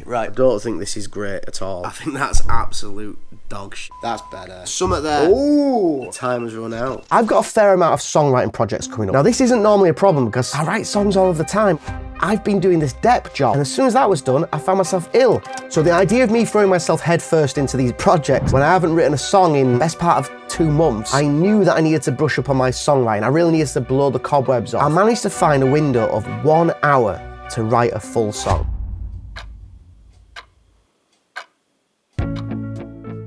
Right. I don't think this is great at all. I think that's absolute dog shit. That's better. Something there. Ooh. Time has run out. I've got a fair amount of songwriting projects coming up. Now, this isn't normally a problem because I write songs all of the time. I've been doing this dep job, and as soon as that was done, I found myself ill. So the idea of me throwing myself headfirst into these projects when I haven't written a song in the best part of 2 months, I knew that I needed to brush up on my songwriting. I really needed to blow the cobwebs off. I managed to find a window of 1 hour to write a full song.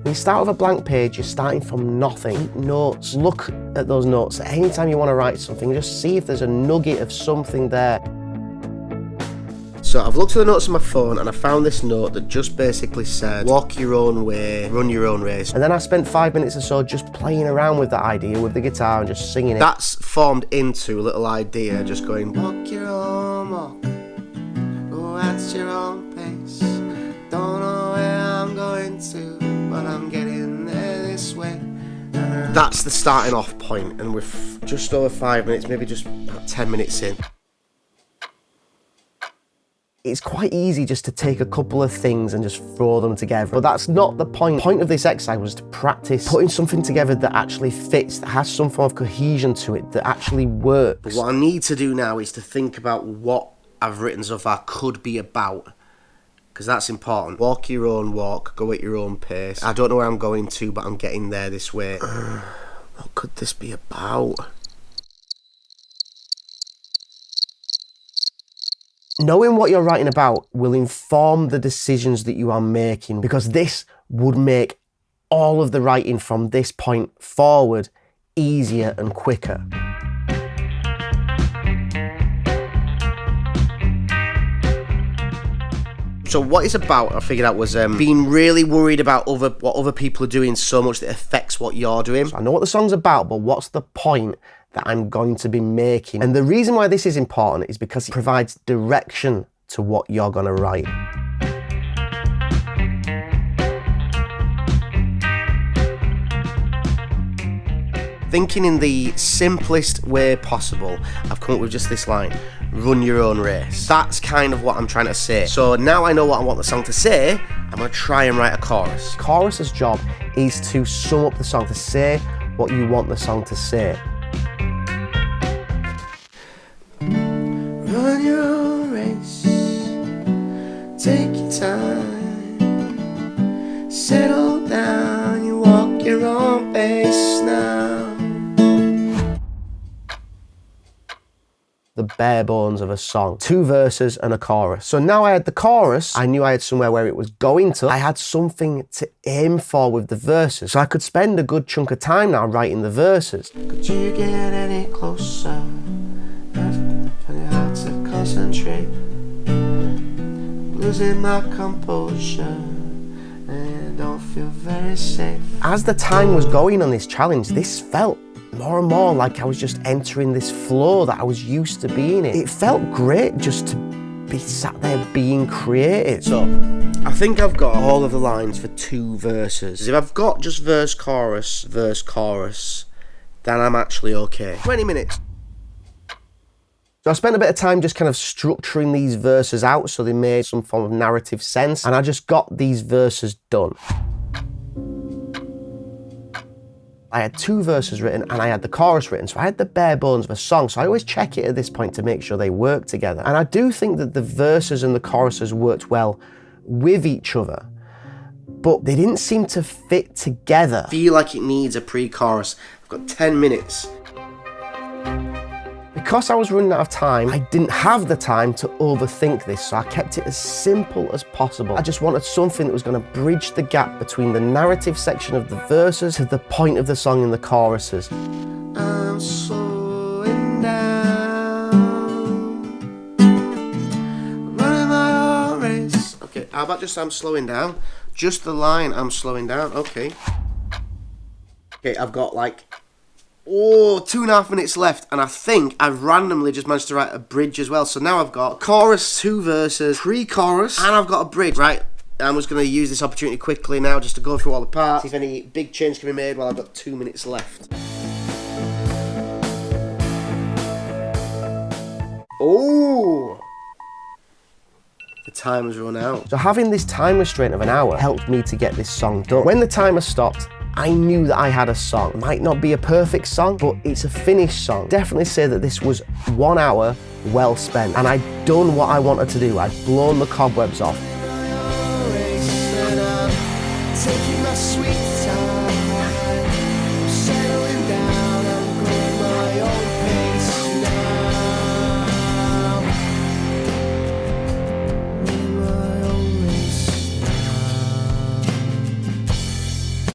You start with a blank page, you're starting from nothing. Keep notes, look at those notes. Anytime you want to write something, just see if there's a nugget of something there. So I've looked at the notes on my phone and I found this note that just basically said, walk your own way, run your own race. And then I spent 5 minutes or so just playing around with that idea with the guitar and just singing it. That's formed into a little idea, just going, walk your own walk, go at your own pace. Don't know where I'm going to, but I'm getting there this way. That's the starting off point, and we're just over 5 minutes, maybe just about 10 minutes in. It's quite easy just to take a couple of things and just throw them together. But that's not the point. The point of this exercise was to practice putting something together that actually fits, that has some form of cohesion to it, that actually works. But what I need to do now is to think about what I've written so far could be about. Because that's important. Walk your own walk, go at your own pace. I don't know where I'm going to, but I'm getting there this way. What could this be about? Knowing what you're writing about will inform the decisions that you are making, because this would make all of the writing from this point forward easier and quicker. So what it's about, I figured out, was being really worried about what other people are doing so much that it affects what you're doing. So I know what the song's about, but what's the point that I'm going to be making? And the reason why this is important is because it provides direction to what you're going to write. Thinking in the simplest way possible, I've come up with just this line: run your own race. That's kind of what I'm trying to say. So now I know what I want the song to say, I'm going to try and write a chorus. Chorus's job is to sum up the song, to say what you want the song to say. Run your own race, take your time, settle down, you walk your own pace now. The bare bones of a song. 2 verses and a chorus. So now I had the chorus, I knew I had somewhere where it was going to. I had something to aim for with the verses. So I could spend a good chunk of time now writing the verses. Could you get any closer? It's hard to concentrate. I'm losing my composure and don't feel very safe. As the time was going on this challenge, this felt more and more like I was just entering this flow that I was used to being in. It felt great just to be sat there being creative. So, I think I've got all of the lines for 2 verses. If I've got just verse, chorus, then I'm actually okay. 20 minutes. So I spent a bit of time just kind of structuring these verses out so they made some form of narrative sense, and I just got these verses done. I had 2 verses written and I had the chorus written, so I had the bare bones of a song. So I always check it at this point to make sure they work together. And I do think that the verses and the choruses worked well with each other, but they didn't seem to fit together. I feel like it needs a pre-chorus. I've got 10 minutes. Because I was running out of time, I didn't have the time to overthink this, so I kept it as simple as possible. I just wanted something that was going to bridge the gap between the narrative section of the verses to the point of the song in the choruses. I'm slowing down, running my own race. Okay, how about just I'm slowing down? Just the line, I'm slowing down, okay. Okay, I've got like 2.5 minutes left, and I think I've randomly just managed to write a bridge as well. So now I've got chorus, 2 verses, pre-chorus, and I've got a bridge. Right, I'm just going to use this opportunity quickly now just to go through all the parts, see if any big change can be made while I've got 2 minutes left. The time has run out. So having this time restraint of an hour helped me to get this song done. When the timer stopped, I knew that I had a song. It might not be a perfect song, but it's a finished song. Definitely say that this was 1 hour well spent, and I'd done what I wanted to do. I'd blown the cobwebs off. Taking my sweet